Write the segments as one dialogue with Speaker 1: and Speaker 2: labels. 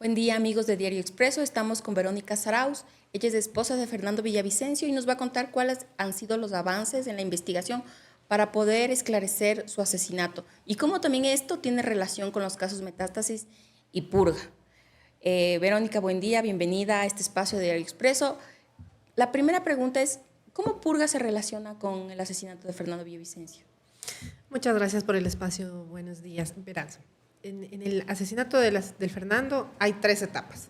Speaker 1: Buen día, amigos de Diario Expreso. Estamos con Verónica Zarauz. Ella es esposa de Fernando Villavicencio y nos va a contar cuáles han sido los avances en la investigación para poder esclarecer su asesinato y cómo también esto tiene relación con los casos Metástasis y Purga. Verónica, buen día, bienvenida a este espacio de Diario Expreso. La primera pregunta es, ¿cómo Purga se relaciona con el asesinato de Fernando Villavicencio?
Speaker 2: Muchas gracias por el espacio. Buenos días. Verás, en el asesinato del Fernando hay 3 etapas.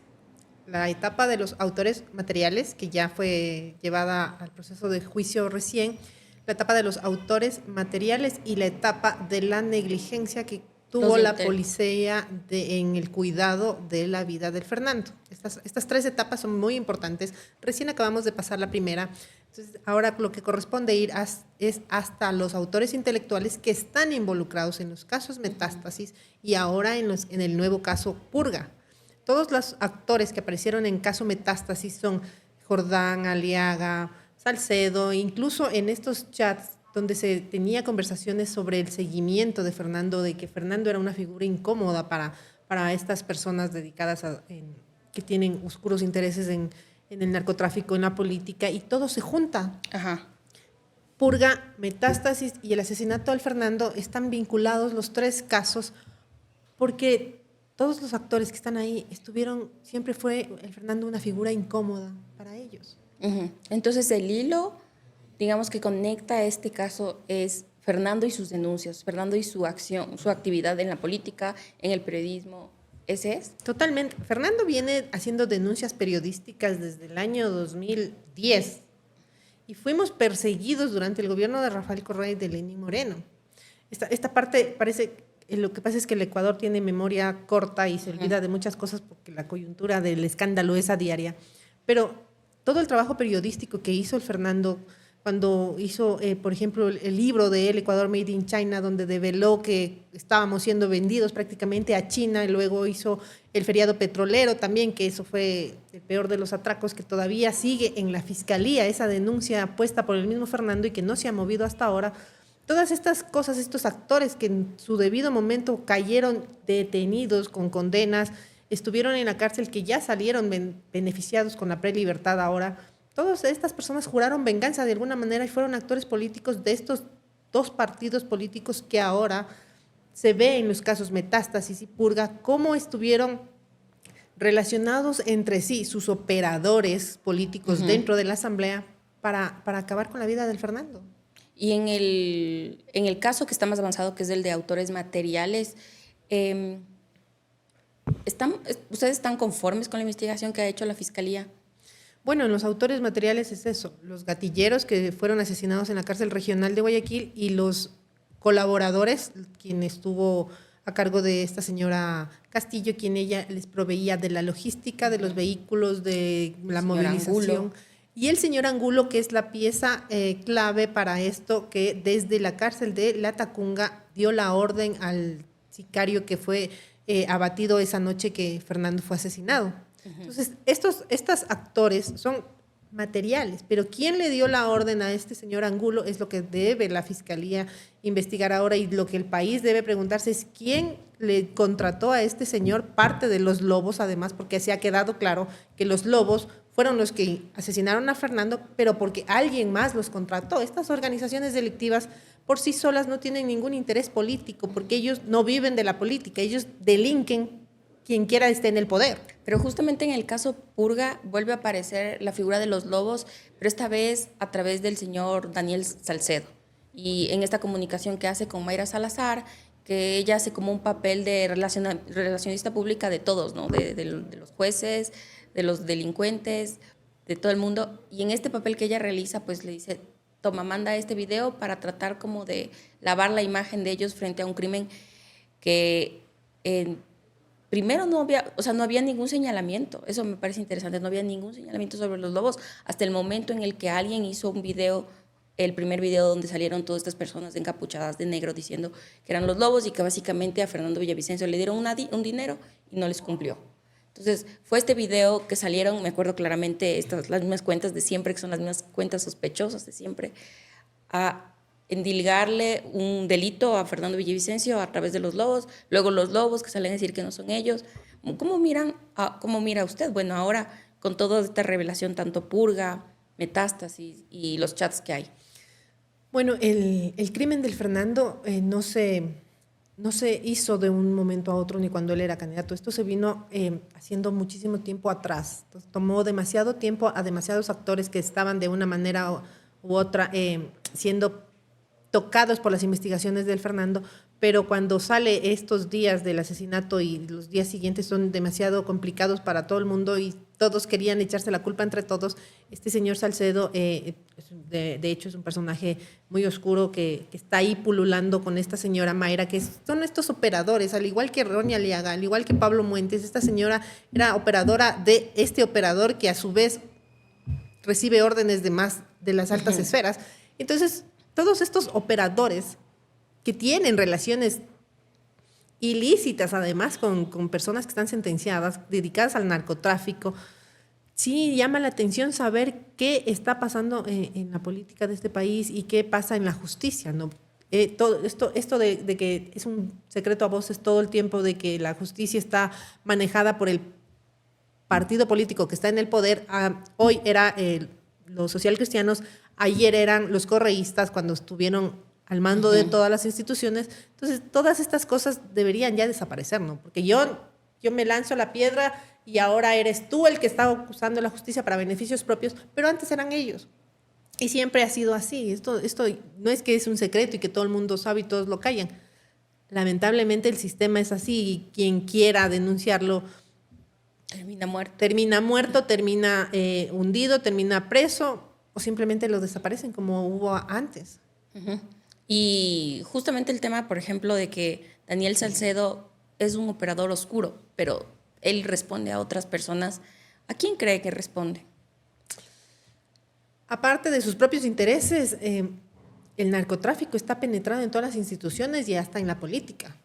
Speaker 2: La etapa de los autores materiales, que ya fue llevada al proceso de juicio recién, la etapa de los autores materiales y la etapa de la negligencia que tuvo la policía en el cuidado de la vida del Fernando. Estas 3 etapas son muy importantes. Recién acabamos de pasar la primera. Entonces, ahora lo que corresponde ir es hasta los autores intelectuales que están involucrados en los casos Metástasis y ahora en el nuevo caso Purga. Todos los actores que aparecieron en caso Metástasis son Jordán, Aliaga, Salcedo, incluso en estos chats donde se tenía conversaciones sobre el seguimiento de Fernando, de que Fernando era una figura incómoda para estas personas dedicadas que tienen oscuros intereses en el narcotráfico, en la política, y todo se junta.
Speaker 1: Ajá.
Speaker 2: Purga, Metástasis y el asesinato del Fernando están vinculados los 3 casos porque todos los actores que están ahí siempre fue el Fernando una figura incómoda para ellos.
Speaker 1: Entonces el hilo, digamos, que conecta este caso es Fernando y sus denuncias, Fernando y su acción, su actividad en la política, en el periodismo. ¿Ese es?
Speaker 2: Totalmente. Fernando viene haciendo denuncias periodísticas desde el año 2010 y fuimos perseguidos durante el gobierno de Rafael Correa y de Lenín Moreno. Esta parte lo que pasa es que el Ecuador tiene memoria corta y se olvida de muchas cosas porque la coyuntura del escándalo es a diaria, pero todo el trabajo periodístico que hizo el Fernando cuando hizo, por ejemplo, el libro de él, Ecuador Made in China, donde develó que estábamos siendo vendidos prácticamente a China, y luego hizo el feriado petrolero también, que eso fue el peor de los atracos, que todavía sigue en la fiscalía, esa denuncia puesta por el mismo Fernando y que no se ha movido hasta ahora. Todas estas cosas, estos actores que en su debido momento cayeron detenidos con condenas, estuvieron en la cárcel, que ya salieron beneficiados con la prelibertad ahora. Todas estas personas juraron venganza de alguna manera y fueron actores políticos de estos 2 partidos políticos que ahora se ve en los casos Metástasis y Purga, cómo estuvieron relacionados entre sí sus operadores políticos dentro de la Asamblea para acabar con la vida del Fernando.
Speaker 1: Y en el caso que está más avanzado, que es el de autores materiales, ¿ustedes están conformes con la investigación que ha hecho la Fiscalía?
Speaker 2: Bueno, en los autores materiales es eso, los gatilleros que fueron asesinados en la cárcel regional de Guayaquil y los colaboradores, quien estuvo a cargo de esta señora Castillo, quien ella les proveía de la logística, de los vehículos, de la movilización. Angulo. Y el señor Angulo, que es la pieza clave para esto, que desde la cárcel de La Tacunga dio la orden al sicario que fue abatido esa noche que Fernando fue asesinado. Entonces, estos actores son materiales, pero ¿quién le dio la orden a este señor Angulo? Es lo que debe la Fiscalía investigar ahora, y lo que el país debe preguntarse es quién le contrató a este señor, parte de los lobos además, porque se ha quedado claro que los lobos fueron los que asesinaron a Fernando, pero porque alguien más los contrató. Estas organizaciones delictivas por sí solas no tienen ningún interés político, porque ellos no viven de la política, ellos delinquen quien quiera esté en el poder.
Speaker 1: Pero justamente en el caso Purga vuelve a aparecer la figura de los lobos, pero esta vez a través del señor Daniel Salcedo. Y en esta comunicación que hace con Mayra Salazar, que ella hace como un papel de relacionista pública de todos, ¿no? De los jueces, de los delincuentes, de todo el mundo. Y en este papel que ella realiza, pues le dice, toma, manda este video para tratar como de lavar la imagen de ellos frente a un crimen que primero no había ningún señalamiento. Eso me parece interesante, no había ningún señalamiento sobre los lobos hasta el momento en el que alguien hizo un video, el primer video donde salieron todas estas personas encapuchadas de negro diciendo que eran los lobos y que básicamente a Fernando Villavicencio le dieron un dinero y no les cumplió. Entonces, fue este video que salieron, me acuerdo claramente, las mismas cuentas de siempre, que son las mismas cuentas sospechosas de siempre, a endilgarle un delito a Fernando Villavicencio a través de los lobos, luego los lobos que salen a decir que no son ellos. ¿Cómo mira usted? Bueno, ahora con toda esta revelación, tanto Purga, Metástasis y los chats que hay.
Speaker 2: Bueno, el crimen del Fernando no se hizo de un momento a otro ni cuando él era candidato. Esto se vino haciendo muchísimo tiempo atrás. Entonces, tomó demasiado tiempo a demasiados actores que estaban de una manera u otra siendo tocados por las investigaciones del Fernando, pero cuando sale estos días del asesinato y los días siguientes son demasiado complicados para todo el mundo y todos querían echarse la culpa entre todos, este señor Salcedo, de hecho, es un personaje muy oscuro que está ahí pululando con esta señora Mayra, que son estos operadores, al igual que Ronnie Aliaga, al igual que Pablo Muentes. Esta señora era operadora de este operador que a su vez recibe órdenes de las altas esferas. Entonces, todos estos operadores que tienen relaciones ilícitas, además, con personas que están sentenciadas, dedicadas al narcotráfico, sí llama la atención saber qué está pasando en la política de este país y qué pasa en la justicia, ¿no? Todo esto de que es un secreto a voces todo el tiempo, de que la justicia está manejada por el partido político que está en el poder. Hoy era los socialcristianos, ayer eran los correístas cuando estuvieron al mando de todas las instituciones. Entonces, todas estas cosas deberían ya desaparecer, ¿no? Porque yo me lanzo la piedra y ahora eres tú el que está usando la justicia para beneficios propios, pero antes eran ellos. Y siempre ha sido así. Esto no es que es un secreto y que todo el mundo sabe y todos lo callan. Lamentablemente el sistema es así y quien quiera denunciarlo
Speaker 1: Termina muerto.
Speaker 2: termina muerto, termina hundido, termina preso o simplemente lo desaparecen como hubo antes.
Speaker 1: Uh-huh. Y justamente el tema, por ejemplo, de que Daniel Salcedo es un operador oscuro, pero él responde a otras personas. ¿A quién cree que responde?
Speaker 2: Aparte de sus propios intereses, el narcotráfico está penetrado en todas las instituciones y hasta en la política.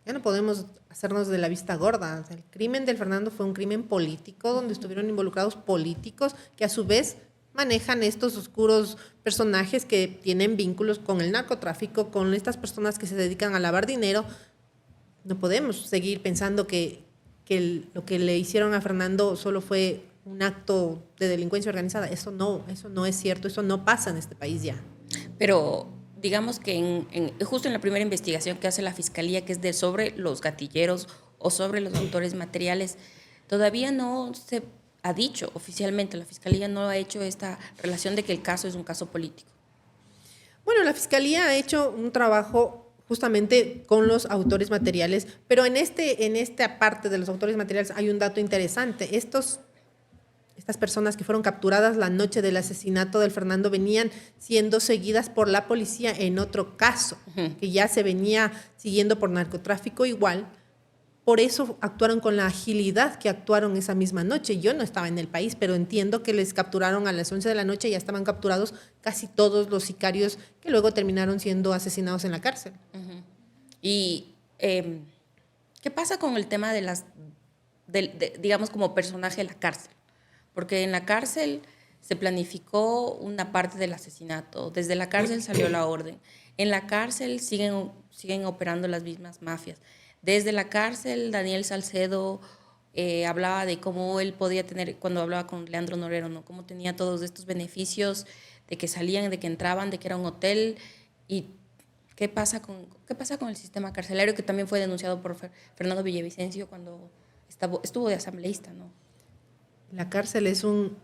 Speaker 2: Ya no podemos hacernos de la vista gorda. O sea, el crimen del Fernando fue un crimen político donde estuvieron involucrados políticos que a su vez manejan estos oscuros personajes que tienen vínculos con el narcotráfico, con estas personas que se dedican a lavar dinero. No podemos seguir pensando que lo que le hicieron a Fernando solo fue un acto de delincuencia organizada. Eso no es cierto, eso no pasa en este país ya.
Speaker 1: Pero digamos que justo en la primera investigación que hace la Fiscalía, que es sobre los gatilleros o sobre los autores materiales, todavía no se ha dicho oficialmente, la Fiscalía no ha hecho esta relación de que el caso es un caso político.
Speaker 2: Bueno, la Fiscalía ha hecho un trabajo justamente con los autores materiales, pero en esta parte de los autores materiales hay un dato interesante. Estas personas que fueron capturadas la noche del asesinato del Fernando venían siendo seguidas por la policía en otro caso, que ya se venía siguiendo por narcotráfico igual. Por eso actuaron con la agilidad que actuaron esa misma noche. Yo no estaba en el país, pero entiendo que les capturaron a las 11 de la noche y ya estaban capturados casi todos los sicarios que luego terminaron siendo asesinados en la cárcel.
Speaker 1: Uh-huh. Y ¿qué pasa con el tema digamos, como personaje de la cárcel? Porque en la cárcel se planificó una parte del asesinato. Desde la cárcel salió la orden. En la cárcel siguen operando las mismas mafias. Desde la cárcel, Daniel Salcedo hablaba de cómo él podía tener, cuando hablaba con Leandro Norero, ¿no? Cómo tenía todos estos beneficios de que salían, de que entraban, de que era un hotel. ¿Y qué pasa con el sistema carcelario, que también fue denunciado por Fernando Villavicencio cuando estuvo de asambleísta, ¿no?
Speaker 2: La cárcel es un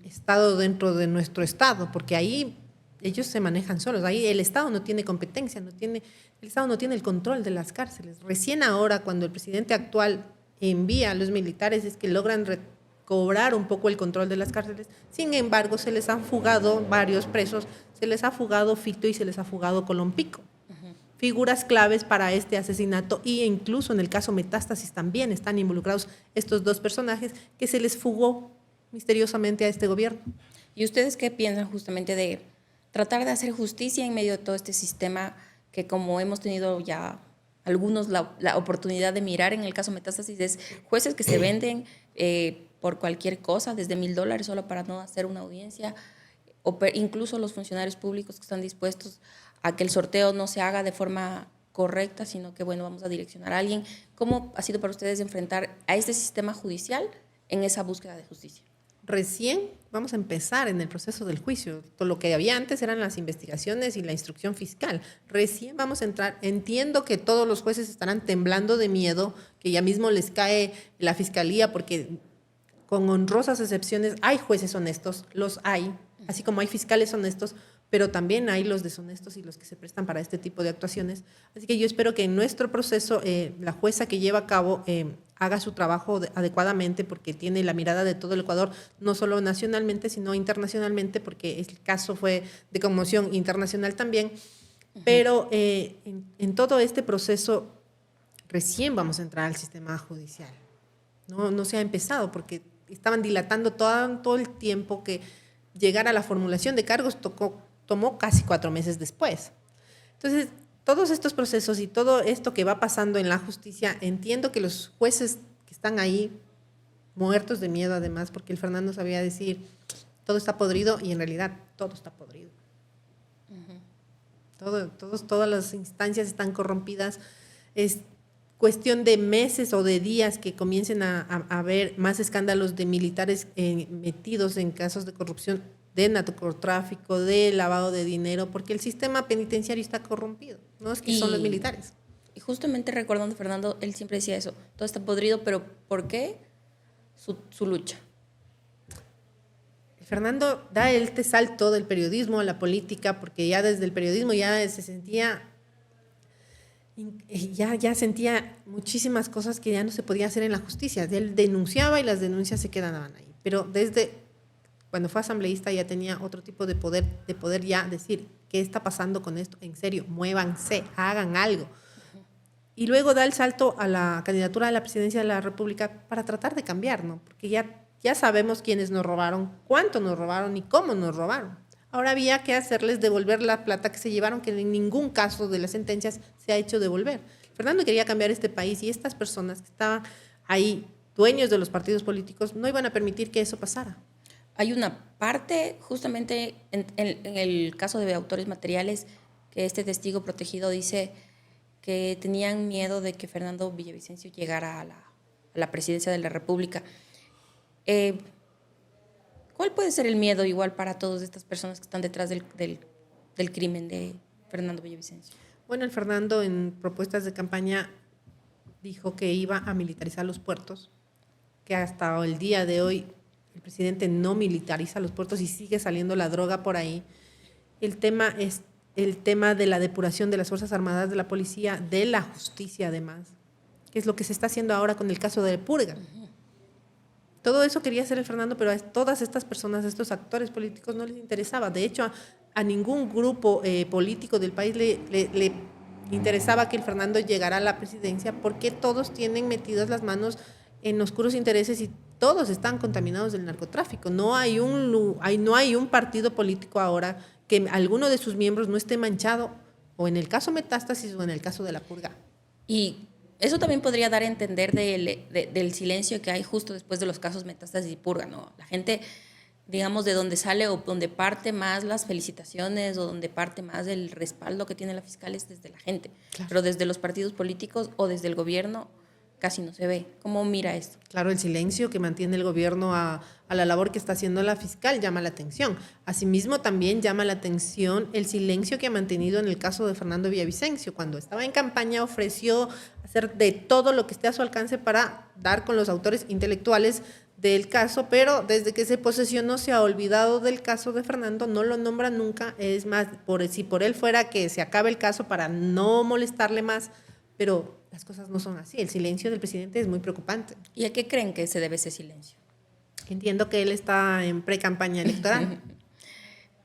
Speaker 2: estado dentro de nuestro estado, porque ahí ellos se manejan solos. Ahí el Estado no tiene competencia, el Estado no tiene el control de las cárceles. Recién ahora, cuando el presidente actual envía a los militares, es que logran recobrar un poco el control de las cárceles. Sin embargo, se les han fugado varios presos, se les ha fugado Fito y se les ha fugado Colompico. Uh-huh. Figuras claves para este asesinato, e incluso en el caso Metástasis también están involucrados estos dos personajes que se les fugó misteriosamente a este gobierno.
Speaker 1: ¿Y ustedes qué piensan justamente de tratar de hacer justicia en medio de todo este sistema que, como hemos tenido ya algunos la oportunidad de mirar en el caso Metástasis, es jueces que se venden por cualquier cosa, desde $1,000 solo para no hacer una audiencia, o incluso los funcionarios públicos que están dispuestos a que el sorteo no se haga de forma correcta, sino que, bueno, vamos a direccionar a alguien. ¿Cómo ha sido para ustedes enfrentar a este sistema judicial en esa búsqueda de justicia?
Speaker 2: Recién vamos a empezar en el proceso del juicio. Todo lo que había antes eran las investigaciones y la instrucción fiscal. Recién vamos a entrar. Entiendo que todos los jueces estarán temblando de miedo, que ya mismo les cae la fiscalía, porque con honrosas excepciones hay jueces honestos, los hay, así como hay fiscales honestos, pero también hay los deshonestos y los que se prestan para este tipo de actuaciones. Así que yo espero que en nuestro proceso la jueza que lleva a cabo haga su trabajo adecuadamente, porque tiene la mirada de todo el Ecuador, no solo nacionalmente, sino internacionalmente, porque el caso fue de conmoción internacional también. Pero en todo este proceso recién vamos a entrar al sistema judicial. No se ha empezado, porque estaban dilatando todo el tiempo que llegar a la formulación de cargos tomó casi 4 meses después. Entonces, todos estos procesos y todo esto que va pasando en la justicia, entiendo que los jueces que están ahí, muertos de miedo además, porque el Fernando sabía decir, todo está podrido, y en realidad todo está podrido. Todas las instancias están corrompidas. Es cuestión de meses o de días que comiencen a haber más escándalos de militares metidos en casos de corrupción, de narcotráfico, de lavado de dinero, porque el sistema penitenciario está corrompido, no es que son los militares.
Speaker 1: Y justamente recordando a Fernando, él siempre decía eso, todo está podrido, pero ¿por qué su lucha?
Speaker 2: Fernando da este salto del periodismo a la política, porque ya desde el periodismo ya se sentía, ya sentía muchísimas cosas que ya no se podía hacer en la justicia. Él denunciaba y las denuncias se quedaban ahí, pero desde cuando fue asambleísta ya tenía otro tipo de poder ya decir, ¿qué está pasando con esto? En serio, muévanse, hagan algo. Y luego da el salto a la candidatura a la presidencia de la República para tratar de cambiar, ¿no? Porque ya sabemos quiénes nos robaron, cuánto nos robaron y cómo nos robaron. Ahora había que hacerles devolver la plata que se llevaron, que en ningún caso de las sentencias se ha hecho devolver. Fernando quería cambiar este país, y estas personas que estaban ahí, dueños de los partidos políticos, no iban a permitir que eso pasara.
Speaker 1: Hay una parte, justamente en el caso de autores materiales, que este testigo protegido dice que tenían miedo de que Fernando Villavicencio llegara a la presidencia de la República. ¿Cuál puede ser el miedo igual para todas estas personas que están detrás del crimen de Fernando Villavicencio?
Speaker 2: Bueno, el Fernando en propuestas de campaña dijo que iba a militarizar los puertos, que hasta el día de hoy el presidente no militariza los puertos y sigue saliendo la droga por ahí. El tema es el tema de la depuración de las Fuerzas Armadas, de la policía, de la justicia además, que es lo que se está haciendo ahora con el caso de Purga. Todo eso quería hacer el Fernando, pero a todas estas personas, a estos actores políticos no les interesaba. De hecho, a ningún grupo político del país le interesaba que el Fernando llegara a la presidencia, porque todos tienen metidas las manos en oscuros intereses y todos están contaminados del narcotráfico. No hay un partido político ahora que alguno de sus miembros no esté manchado, o en el caso Metástasis o en el caso de la Purga.
Speaker 1: Y eso también podría dar a entender del silencio que hay justo después de los casos Metástasis y Purga, ¿no? La gente, digamos, de donde sale o donde parte más las felicitaciones o donde parte más el respaldo que tiene la fiscal es desde la gente. Claro. Pero desde los partidos políticos o desde el gobierno casi no se ve. ¿Cómo mira esto?
Speaker 2: Claro, el silencio que mantiene el gobierno a la labor que está haciendo la fiscal llama la atención. Asimismo, también llama la atención el silencio que ha mantenido en el caso de Fernando Villavicencio. Cuando estaba en campaña ofreció hacer de todo lo que esté a su alcance para dar con los autores intelectuales del caso, pero desde que se posesionó se ha olvidado del caso de Fernando, no lo nombra nunca. Es más, si por él fuera que se acabe el caso para no molestarle más, pero las cosas no son así. El silencio del presidente es muy preocupante.
Speaker 1: ¿Y a qué creen que se debe ese silencio?
Speaker 2: Entiendo que él está en pre-campaña electoral.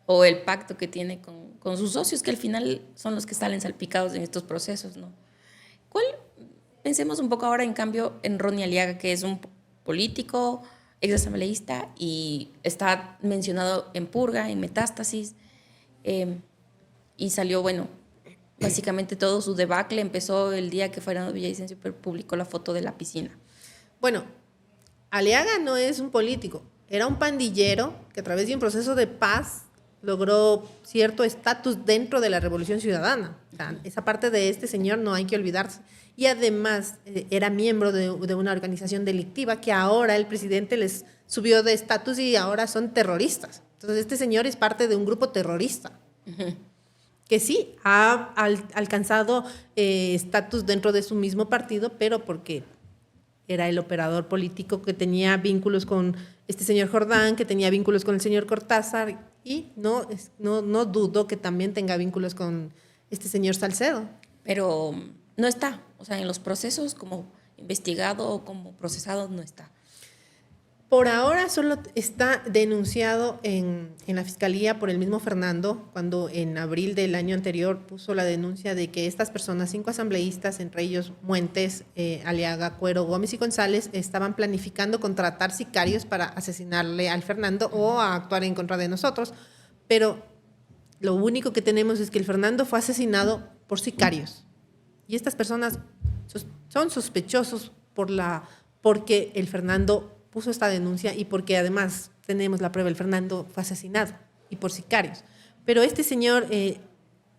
Speaker 1: O el pacto que tiene con sus socios, que al final son los que salen salpicados en estos procesos, ¿no? Pensemos un poco ahora, en cambio, en Ronnie Aliaga, que es un político, exasambleísta, y está mencionado en Purga, en Metástasis, y salió, bueno, básicamente todo su debacle empezó el día que Fernando Villavicencio publicó la foto de la piscina.
Speaker 2: Bueno, Aliaga no es un político, era un pandillero que a través de un proceso de paz logró cierto estatus dentro de la Revolución Ciudadana. O sea, esa parte de este señor no hay que olvidarse. Y además era miembro de una organización delictiva que ahora el presidente les subió de estatus y ahora son terroristas. Entonces este señor es parte de un grupo terrorista. Que sí ha alcanzado estatus dentro de su mismo partido, pero porque era el operador político que tenía vínculos con este señor Jordán, que tenía vínculos con el señor Cortázar, y no dudo que también tenga vínculos con este señor Salcedo.
Speaker 1: Pero no está, o sea, en los procesos como investigado o como procesado no está.
Speaker 2: Por ahora solo está denunciado en la fiscalía por el mismo Fernando, cuando en abril del año anterior puso la denuncia de que estas personas, 5 asambleístas, entre ellos Muentes, Aliaga, Cuero, Gómez y González, estaban planificando contratar sicarios para asesinarle al Fernando o a actuar en contra de nosotros. Pero lo único que tenemos es que el Fernando fue asesinado por sicarios. Y estas personas son sospechosos porque el Fernando puso esta denuncia y porque además tenemos la prueba, el Fernando fue asesinado y por sicarios. Pero este señor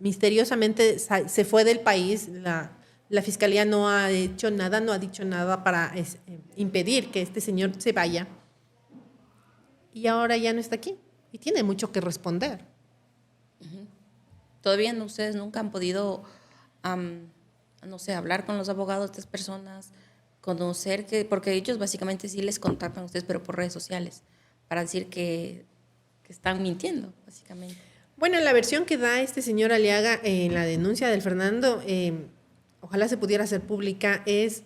Speaker 2: misteriosamente se fue del país, la fiscalía no ha hecho nada, no ha dicho nada para impedir que este señor se vaya y ahora ya no está aquí y tiene mucho que responder.
Speaker 1: Todavía ustedes nunca han podido, no sé, hablar con los abogados de estas personas, conocer porque ellos básicamente sí les contactan a ustedes, pero por redes sociales, para decir que están mintiendo, básicamente.
Speaker 2: Bueno, la versión que da este señor Aliaga en la denuncia del Fernando, ojalá se pudiera hacer pública, es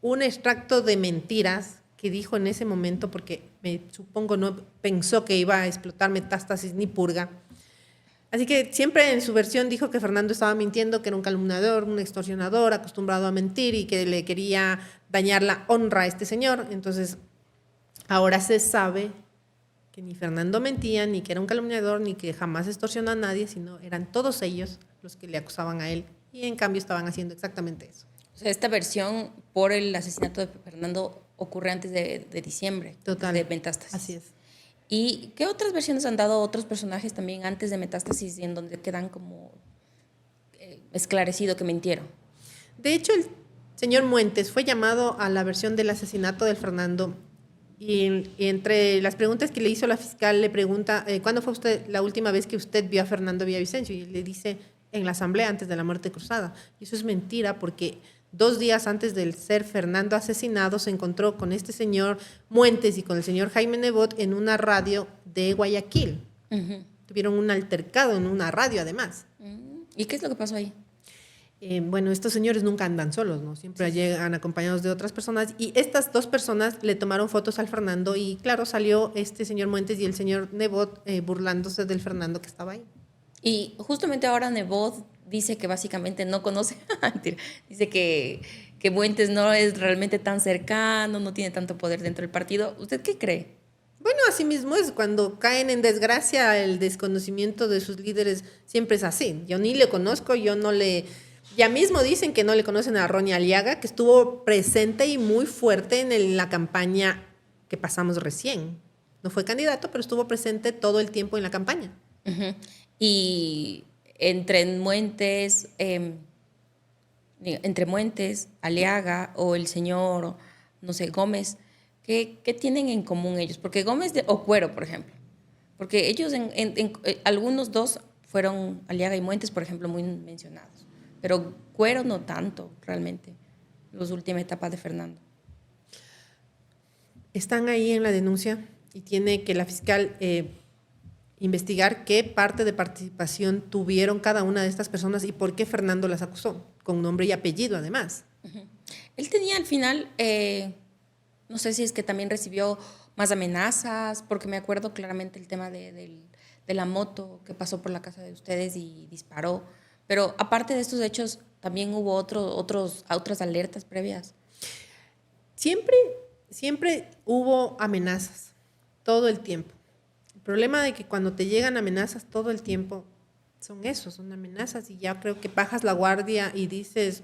Speaker 2: un extracto de mentiras que dijo en ese momento, porque supongo no pensó que iba a explotar Metástasis ni Purga. Así que siempre en su versión dijo que Fernando estaba mintiendo, que era un calumniador, un extorsionador, acostumbrado a mentir y que le quería dañar la honra a este señor. Entonces, ahora se sabe que ni Fernando mentía, ni que era un calumniador, ni que jamás extorsionó a nadie, sino eran todos ellos los que le acusaban a él y en cambio estaban haciendo exactamente eso.
Speaker 1: O sea, esta versión por el asesinato de Fernando ocurre antes de diciembre.
Speaker 2: Total.
Speaker 1: De Metástasis.
Speaker 2: Así es.
Speaker 1: ¿Y qué otras versiones han dado otros personajes también antes de Metástasis y en donde quedan como esclarecido que mintieron?
Speaker 2: De hecho, el señor Muentes fue llamado a la versión del asesinato del Fernando y entre las preguntas que le hizo la fiscal le pregunta, ¿cuándo fue usted la última vez que usted vio a Fernando Villavicencio? Y le dice, en la asamblea antes de la muerte cruzada. Y eso es mentira porque 2 días antes de ser Fernando asesinado se encontró con este señor Muentes y con el señor Jaime Nebot en una radio de Guayaquil. Tuvieron un altercado en una radio además.
Speaker 1: ¿Y qué es lo que pasó ahí?
Speaker 2: Bueno, estos señores nunca andan solos, ¿no? Siempre llegan acompañados de otras personas y estas 2 personas le tomaron fotos al Fernando y claro, salió este señor Muentes y el señor Nebot burlándose del Fernando que estaba ahí.
Speaker 1: Y justamente ahora Nebot dice que básicamente no conoce, dice que Muentes no es realmente tan cercano, no tiene tanto poder dentro del partido. ¿Usted qué cree?
Speaker 2: Bueno, así mismo es, cuando caen en desgracia, el desconocimiento de sus líderes siempre es así. Yo ni le conozco, ya mismo dicen que no le conocen a Ronnie Aliaga, que estuvo presente y muy fuerte en la campaña que pasamos recién. No fue candidato, pero estuvo presente todo el tiempo en la campaña.
Speaker 1: Y entre Muentes, Aliaga o el señor, no sé, Gómez, ¿qué tienen en común ellos? Porque Gómez o Cuero, por ejemplo. Porque ellos, algunos 2 fueron, Aliaga y Muentes, por ejemplo, muy mencionados. Pero Cuero no tanto, realmente, las últimas etapas de Fernando.
Speaker 2: Están ahí en la denuncia y tiene que la fiscal investigar qué parte de participación tuvieron cada una de estas personas y por qué Fernando las acusó, con nombre y apellido además.
Speaker 1: Él tenía al final, no sé si es que también recibió más amenazas, porque me acuerdo claramente el tema de la moto que pasó por la casa de ustedes y disparó. Pero aparte de estos hechos, también hubo otras alertas previas.
Speaker 2: Siempre hubo amenazas, todo el tiempo. El problema de que cuando te llegan amenazas todo el tiempo, son amenazas y ya creo que bajas la guardia y dices,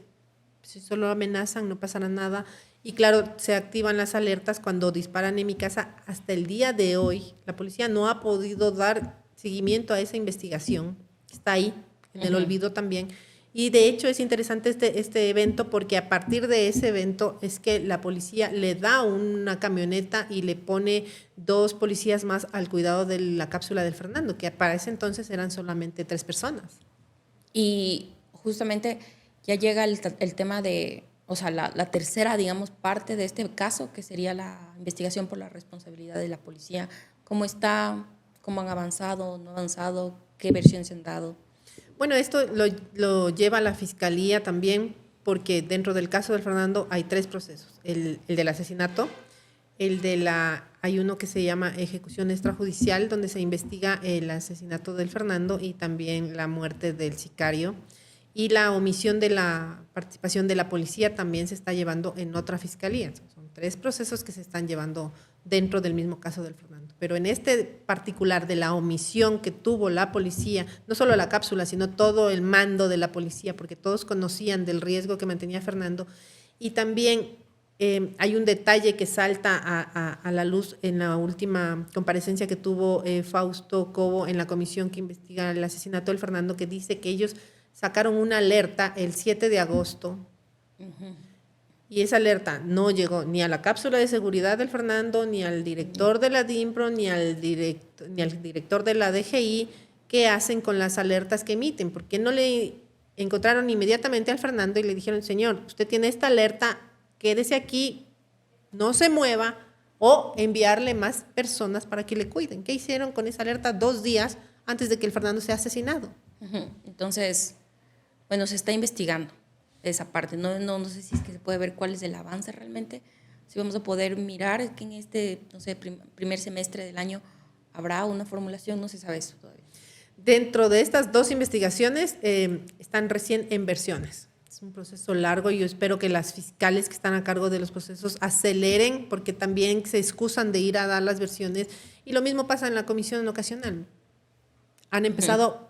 Speaker 2: si solo amenazan no pasará nada. Y claro, se activan las alertas cuando disparan en mi casa. Hasta el día de hoy, la policía no ha podido dar seguimiento a esa investigación. Está ahí, en el olvido también. Y de hecho es interesante este evento porque a partir de ese evento es que la policía le da una camioneta y le pone 2 policías más al cuidado de la cápsula del Fernando, que para ese entonces eran solamente 3 personas.
Speaker 1: Y justamente ya llega el tema de, o sea, la tercera, digamos, parte de este caso, que sería la investigación por la responsabilidad de la policía. ¿Cómo está? ¿Cómo han avanzado? ¿No avanzado? ¿Qué versiones se han dado?
Speaker 2: Bueno, esto lo lleva la fiscalía también, porque dentro del caso del Fernando hay 3 procesos. El del asesinato, hay uno que se llama ejecución extrajudicial, donde se investiga el asesinato del Fernando y también la muerte del sicario. Y la omisión de la participación de la policía también se está llevando en otra fiscalía. Son 3 procesos que se están llevando dentro del mismo caso del Fernando. Pero en este particular de la omisión que tuvo la policía, no solo la cápsula, sino todo el mando de la policía, porque todos conocían del riesgo que mantenía Fernando. Y también hay un detalle que salta a la luz en la última comparecencia que tuvo Fausto Cobo en la comisión que investiga el asesinato del Fernando, que dice que ellos sacaron una alerta el 7 de agosto. Y esa alerta no llegó ni a la cápsula de seguridad del Fernando, ni al director de la DIMPRO, ni al director de la DGI. ¿Qué hacen con las alertas que emiten? Porque no le encontraron inmediatamente al Fernando y le dijeron, señor, usted tiene esta alerta, quédese aquí, no se mueva, o enviarle más personas para que le cuiden? ¿Qué hicieron con esa alerta 2 días antes de que el Fernando sea asesinado?
Speaker 1: Entonces, bueno, se está investigando esa parte. No sé si es que se puede ver cuál es el avance realmente. Si vamos a poder mirar que en este, no sé, primer semestre del año habrá una formulación, no se sabe eso todavía.
Speaker 2: Dentro de estas 2 investigaciones están recién en versiones. Es un proceso largo y yo espero que las fiscales que están a cargo de los procesos aceleren, porque también se excusan de ir a dar las versiones. Y lo mismo pasa en la comisión ocasional. Han empezado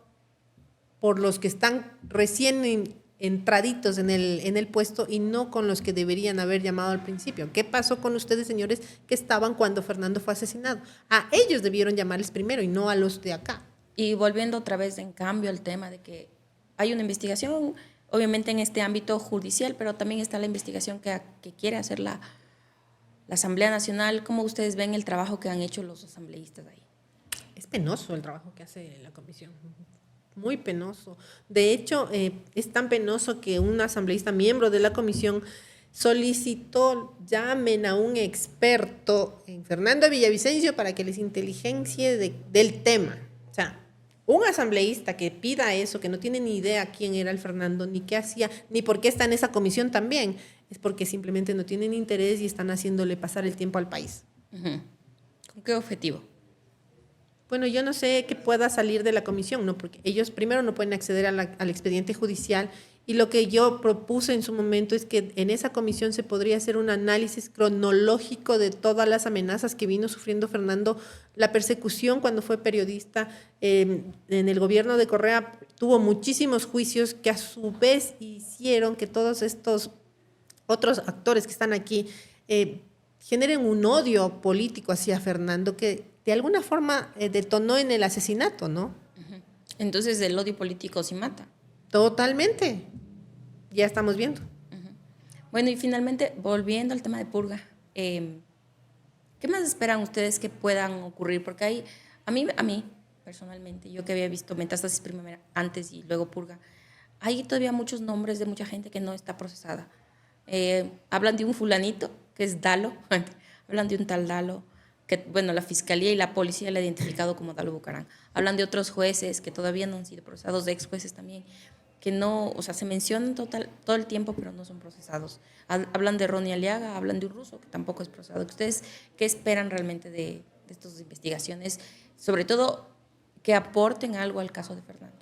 Speaker 2: por los que están recién entraditos en el puesto y no con los que deberían haber llamado al principio. ¿Qué pasó con ustedes, señores, que estaban cuando Fernando fue asesinado? A ellos debieron llamarles primero y no a los de acá.
Speaker 1: Y volviendo otra vez, en cambio, al tema de que hay una investigación, obviamente en este ámbito judicial, pero también está la investigación que quiere hacer la Asamblea Nacional. ¿Cómo ustedes ven el trabajo que han hecho los asambleístas ahí?
Speaker 2: Es penoso el trabajo que hace la comisión. Muy penoso. De hecho, es tan penoso que un asambleísta miembro de la comisión solicitó, llamen a un experto en Fernando Villavicencio para que les inteligencie del tema. O sea, un asambleísta que pida eso, que no tiene ni idea quién era el Fernando, ni qué hacía, ni por qué está en esa comisión también, es porque simplemente no tienen interés y están haciéndole pasar el tiempo al país.
Speaker 1: ¿Con qué objetivo?
Speaker 2: Bueno, yo no sé qué pueda salir de la comisión, ¿no? Porque ellos primero no pueden acceder al expediente judicial, y lo que yo propuse en su momento es que en esa comisión se podría hacer un análisis cronológico de todas las amenazas que vino sufriendo Fernando, la persecución cuando fue periodista. En el gobierno de Correa tuvo muchísimos juicios que a su vez hicieron que todos estos otros actores que están aquí generen un odio político hacia Fernando que de alguna forma detonó en el asesinato, ¿no?
Speaker 1: Entonces el odio político sí mata.
Speaker 2: Totalmente. Ya estamos viendo.
Speaker 1: Bueno, y finalmente, volviendo al tema de purga, ¿qué más esperan ustedes que puedan ocurrir? Porque a mí personalmente, yo que había visto Metástasis primero, antes y luego purga, hay todavía muchos nombres de mucha gente que no está procesada. Hablan de un fulanito, que es Dalo, hablan de un tal Dalo, que bueno, la fiscalía y la policía le ha identificado como Dalo Bucarán. Hablan de otros jueces que todavía no han sido procesados, de ex jueces también, que no, o sea, se mencionan todo el tiempo, pero no son procesados. Hablan de Ronnie Aliaga, hablan de un ruso que tampoco es procesado. ¿Ustedes qué esperan realmente de estas investigaciones? Sobre todo, que aporten algo al caso de Fernando.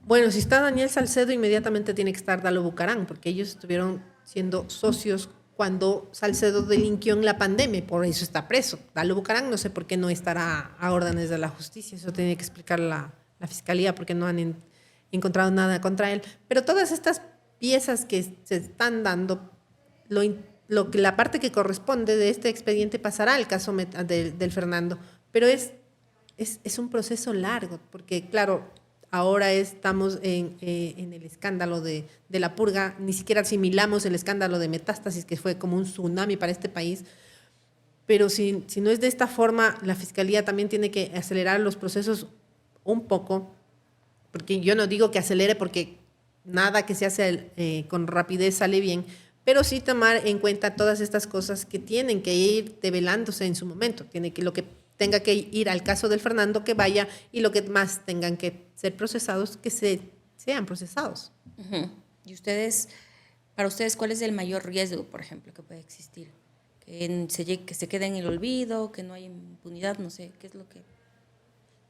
Speaker 2: Bueno, si está Daniel Salcedo, inmediatamente tiene que estar Dalo Bucarán, porque ellos estuvieron siendo socios cuando Salcedo delinquió en la pandemia, por eso está preso. Dalo Bucarán, no sé por qué no estará a órdenes de la justicia, eso tiene que explicar la fiscalía, porque no han encontrado nada contra él. Pero todas estas piezas que se están dando, la parte que corresponde de este expediente pasará al caso del Fernando, pero es es un proceso largo, porque claro, ahora estamos en el escándalo de la purga, ni siquiera asimilamos el escándalo de Metástasis, que fue como un tsunami para este país, pero si no es de esta forma, la Fiscalía también tiene que acelerar los procesos un poco, porque yo no digo que acelere porque nada que se hace con rapidez sale bien, pero sí tomar en cuenta todas estas cosas que tienen que ir develándose en su momento. Tiene que lo que tenga que ir al caso del Fernando que vaya y lo que más tengan que ser procesados que sean procesados.
Speaker 1: Ujú. ¿Y ustedes, para ustedes, cuál es el mayor riesgo, por ejemplo, que puede existir? Que se quede en el olvido, que no haya impunidad, no sé, ¿qué es lo que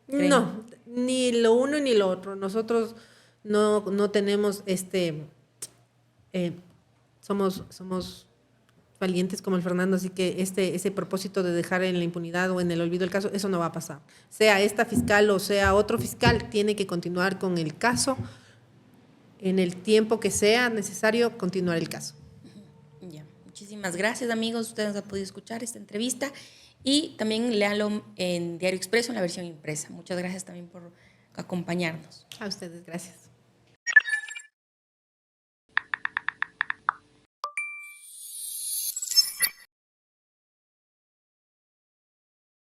Speaker 1: creen?
Speaker 2: No, ni lo uno ni lo otro. Nosotros no tenemos somos valientes como el Fernando, así que ese propósito de dejar en la impunidad o en el olvido el caso, eso no va a pasar. Sea esta fiscal o sea otro fiscal, tiene que continuar con el caso en el tiempo que sea necesario continuar el caso.
Speaker 1: Ya, muchísimas gracias, amigos. Ustedes han podido escuchar esta entrevista y también léalo en Diario Expreso, en la versión impresa. Muchas gracias también por acompañarnos.
Speaker 2: A ustedes, gracias.